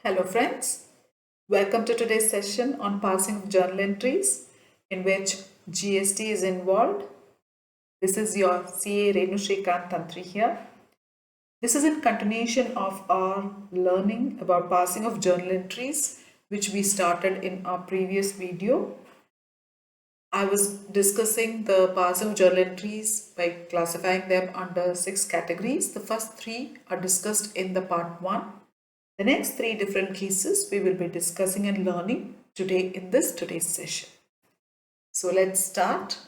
Hello friends, welcome to today's session on passing of journal entries in which GST is involved. This is your CA Renu Srikanth Tantry here. This is in continuation of our learning about passing of journal entries which we started in our previous video. I was discussing the passing of journal entries by classifying them under 6 categories. The first 3 are discussed in the part 1. The next 3 different cases we will be discussing and learning today in today's session. So let's start.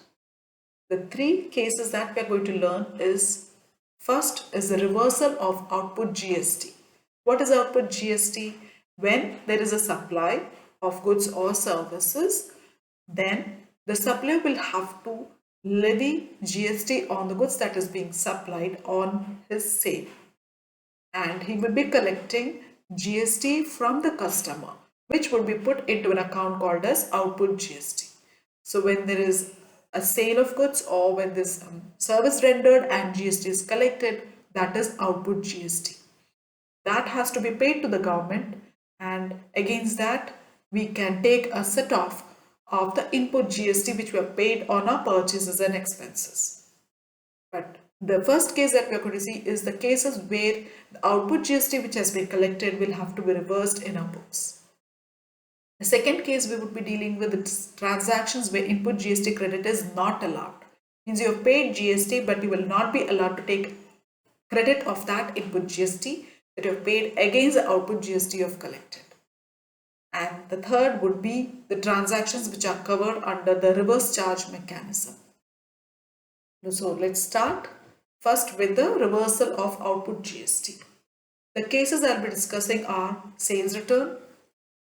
The 3 cases that we are going to learn is first is the reversal of output GST. What is output GST? When there is a supply of goods or services, then the supplier will have to levy GST on the goods that is being supplied on his sale, and he will be collecting GST from the customer, which would be put into an account called as output GST. So when there is a sale of goods or when this service rendered and GST is collected, that is output GST. That has to be paid to the government, and against that we can take a set off of the input GST which were paid on our purchases and expenses. But the first case that we are going to see is the cases where the output GST which has been collected will have to be reversed in our books. The second case we would be dealing with is transactions where input GST credit is not allowed. Means you have paid GST but you will not be allowed to take credit of that input GST that you have paid against the output GST you have collected. And the third would be the transactions which are covered under the reverse charge mechanism. So let's start first with the reversal of output GST. The cases I'll be discussing are sales return,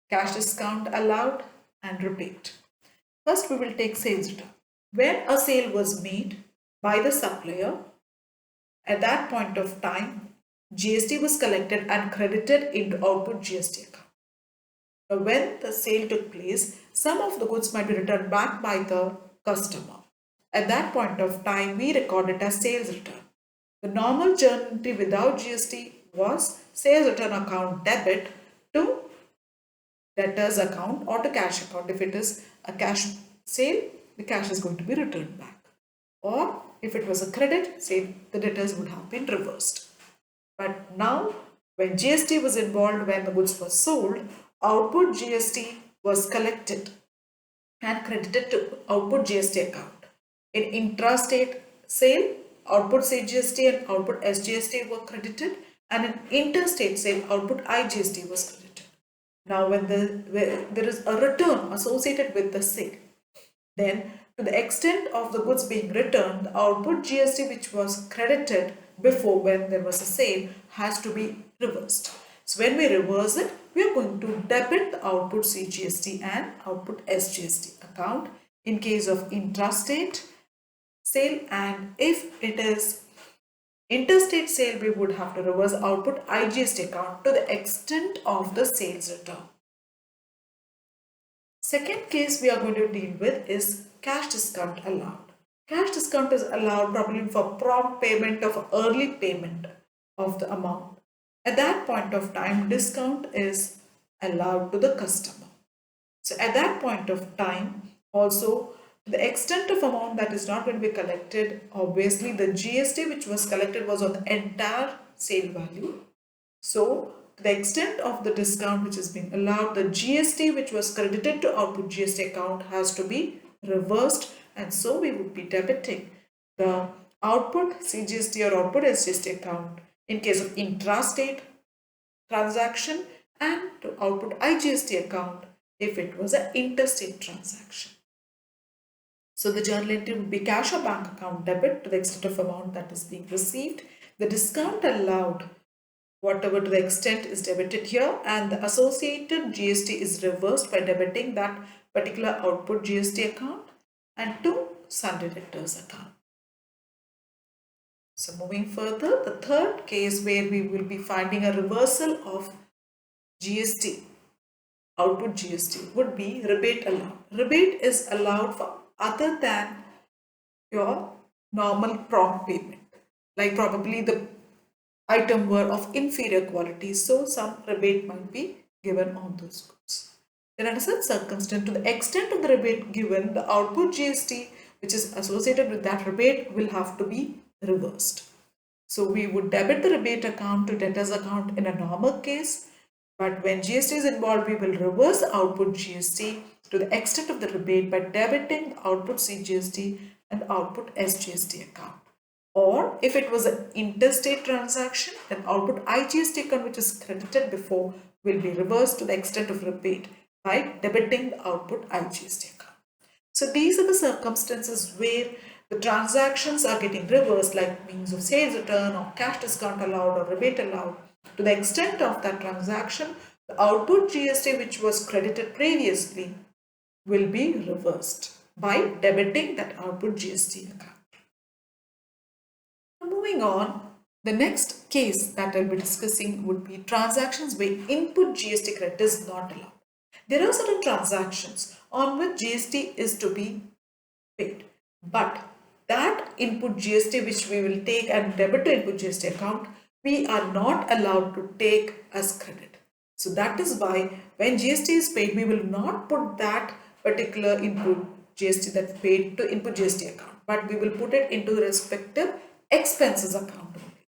cash discount allowed, and rebate. First we will take sales return. When a sale was made by the supplier, at that point of time, GST was collected and credited into output GST account. Now, when the sale took place, some of the goods might be returned back by the customer. At that point of time, we record it as sales return. The normal journal entry without GST was sales return account debit to debtors account or to cash account. If it is a cash sale, the cash is going to be returned back. Or if it was a credit sale, the debtors would have been reversed. But now, when GST was involved, when the goods were sold, output GST was collected and credited to output GST account. In intrastate sale, output CGST and output SGST were credited, and in interstate sale, output IGST was credited. Now, when there is a return associated with the sale, then to the extent of the goods being returned, the output GST which was credited before when there was a sale has to be reversed. So when we reverse it, we are going to debit the output CGST and output SGST account in case of intrastate sale, and if it is interstate sale, we would have to reverse output IGST account to the extent of the sales return. Second case we are going to deal with is cash discount allowed. Cash discount is allowed probably for prompt payment of early payment of the amount. At that point of time, discount is allowed to the customer. So at that point of time, also the extent of amount that is not going to be collected, obviously the GST which was collected was on the entire sale value. So to the extent of the discount which is being allowed, the GST which was credited to output GST account has to be reversed, and so we would be debiting the output CGST or output SGST account in case of intrastate transaction, and to output IGST account if it was an interstate transaction. So the journal entry would be cash or bank account debit to the extent of amount that is being received. The discount allowed, whatever to the extent is debited here, and the associated GST is reversed by debiting that particular output GST account and to sundry debtors account. So moving further, the third case where we will be finding a reversal of GST, output GST, would be rebate allowed. Rebate is allowed for other than your normal prompt payment, like probably the item were of inferior quality, so some rebate might be given on those goods. Then under such circumstance, to the extent of the rebate given, the output GST which is associated with that rebate will have to be reversed. So we would debit the rebate account to debtors account in a normal case, but when GST is involved, we will reverse the output GST to the extent of the rebate by debiting the output CGST and the output SGST account. Or if it was an interstate transaction, then output IGST account which is credited before will be reversed to the extent of rebate by debiting the output IGST account. So these are the circumstances where the transactions are getting reversed, like means of sales return or cash discount allowed or rebate allowed. To the extent of that transaction, the output GST which was credited previously will be reversed by debiting that output GST account. Moving on, the next case that I'll be discussing would be transactions where input GST credit is not allowed. There are certain transactions on which GST is to be paid, but that input GST which we will take and debit to input GST account, we are not allowed to take as credit. So that is why when GST is paid, we will not put that particular input GST that's paid to input GST account, but we will put it into the respective expenses account only.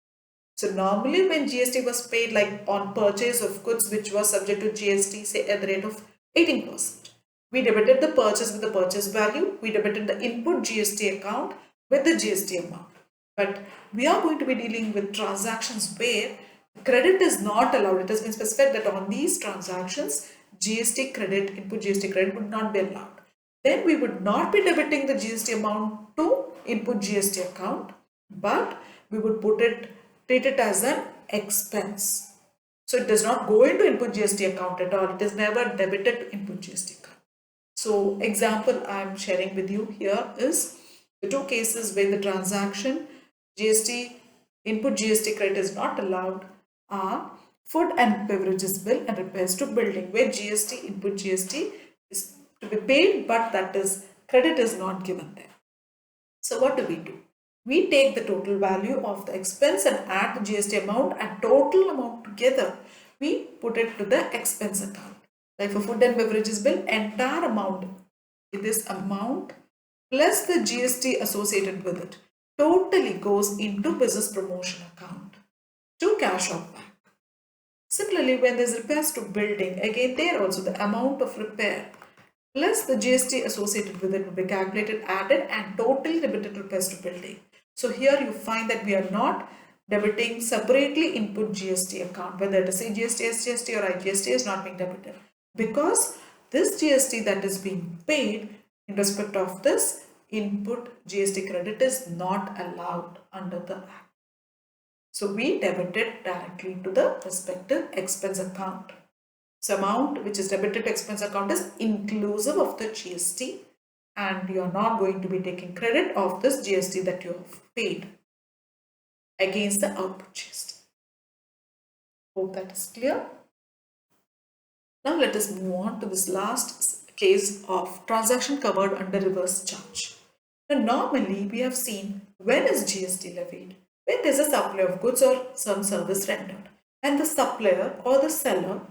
So normally when GST was paid, like on purchase of goods which was subject to GST, say at the rate of 18%, we debited the purchase with the purchase value, we debited the input GST account with the GST amount. But we are going to be dealing with transactions where credit is not allowed. It has been specified that on these transactions, GST credit, input GST credit would not be allowed. Then we would not be debiting the GST amount to input GST account, but we would treat it as an expense. So it does not go into input GST account at all. It is never debited to input GST account. So example I am sharing with you here is the two cases where the transaction GST, input GST credit is not allowed are food and beverages bill and repairs to building, where GST, input GST is to be paid, but that is credit is not given there. So what do? We take the total value of the expense and add the GST amount and total amount together. We put it to the expense account. Like for food and beverages bill, entire amount, this amount plus the GST associated with it totally goes into business promotion account to cash out back. Similarly, when there's repairs to building, again there also the amount of repair plus the GST associated with it will be calculated, added and totally debited repairs to building. So here you find that we are not debiting separately input GST account, whether it is CGST, SGST or IGST is not being debited, because this GST that is being paid in respect of this input GST credit is not allowed under the Act. So we debit it directly to the respective expense account. So amount which is debited to expense account is inclusive of the GST, and you are not going to be taking credit of this GST that you have paid against the output GST. Hope that is clear. Now let us move on to this last case of transaction covered under reverse charge. Now normally we have seen when is GST levied? When there is a supply of goods or some service rendered, and the supplier or the seller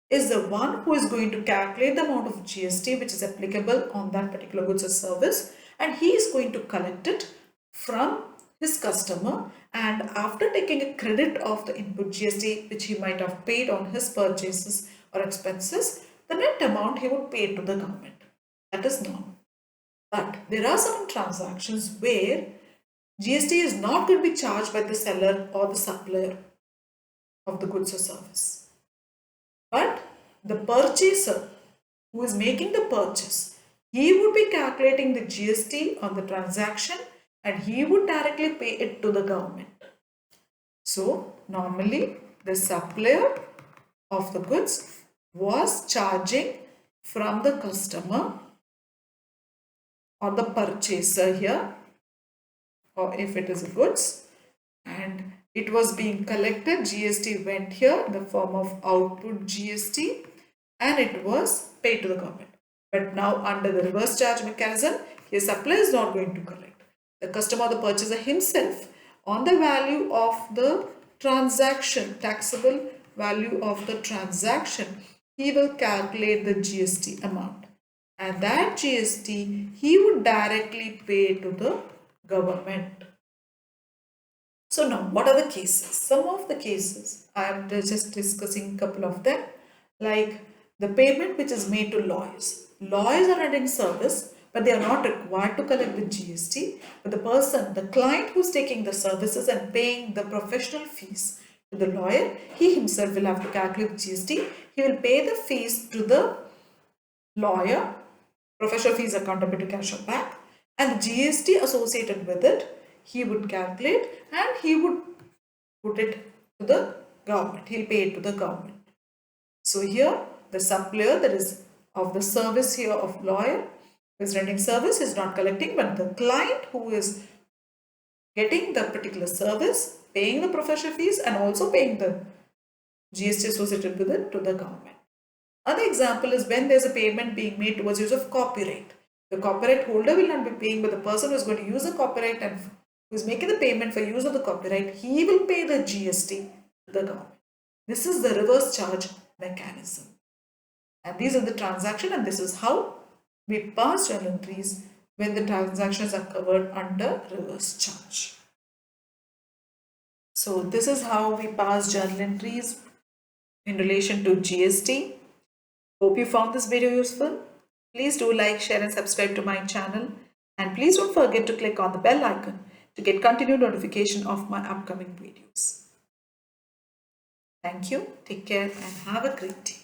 is the one who is going to calculate the amount of GST which is applicable on that particular goods or service, and he is going to collect it from his customer, and after taking a credit of the input GST which he might have paid on his purchases or expenses, the net amount he would pay to the government. That is normal. But there are certain transactions where GST is not going to be charged by the seller or the supplier of the goods or service, but the purchaser who is making the purchase, he would be calculating the GST on the transaction and he would directly pay it to the government. So normally the supplier of the goods was charging from the customer or the purchaser here, or if it is goods, and it was being collected, GST went here in the form of output GST and it was paid to the government. But now under the reverse charge mechanism, his supplier is not going to collect. The customer or the purchaser himself on the value of the transaction, taxable value of the transaction, he will calculate the GST amount, and that GST he would directly pay to the government. So now, what are the cases? Some of the cases, I am just discussing a couple of them, like the payment which is made to lawyers. Lawyers are rendering service, but they are not required to collect the GST. But the person, the client who is taking the services and paying the professional fees to the lawyer, he himself will have to calculate GST. He will pay the fees to the lawyer, professional fees accountable to cash or bank, and the GST associated with it he would calculate and he would put it to the government. He'll pay it to the government. So here the supplier that is of the service here of lawyer who is rendering service is not collecting, but the client who is getting the particular service, paying the professional fees and also paying the GST associated with it to the government. Another example is when there's a payment being made towards use of copyright. The copyright holder will not be paying, but the person who is going to use the copyright and who is making the payment for use of the copyright, he will pay the GST to the government. This is the reverse charge mechanism. And these are the transactions, and this is how we pass journal entries when the transactions are covered under reverse charge. So this is how we pass journal entries in relation to GST. Hope you found this video useful. Please do like, share and subscribe to my channel. And please don't forget to click on the bell icon to get continued notification of my upcoming videos. Thank you, take care and have a great day.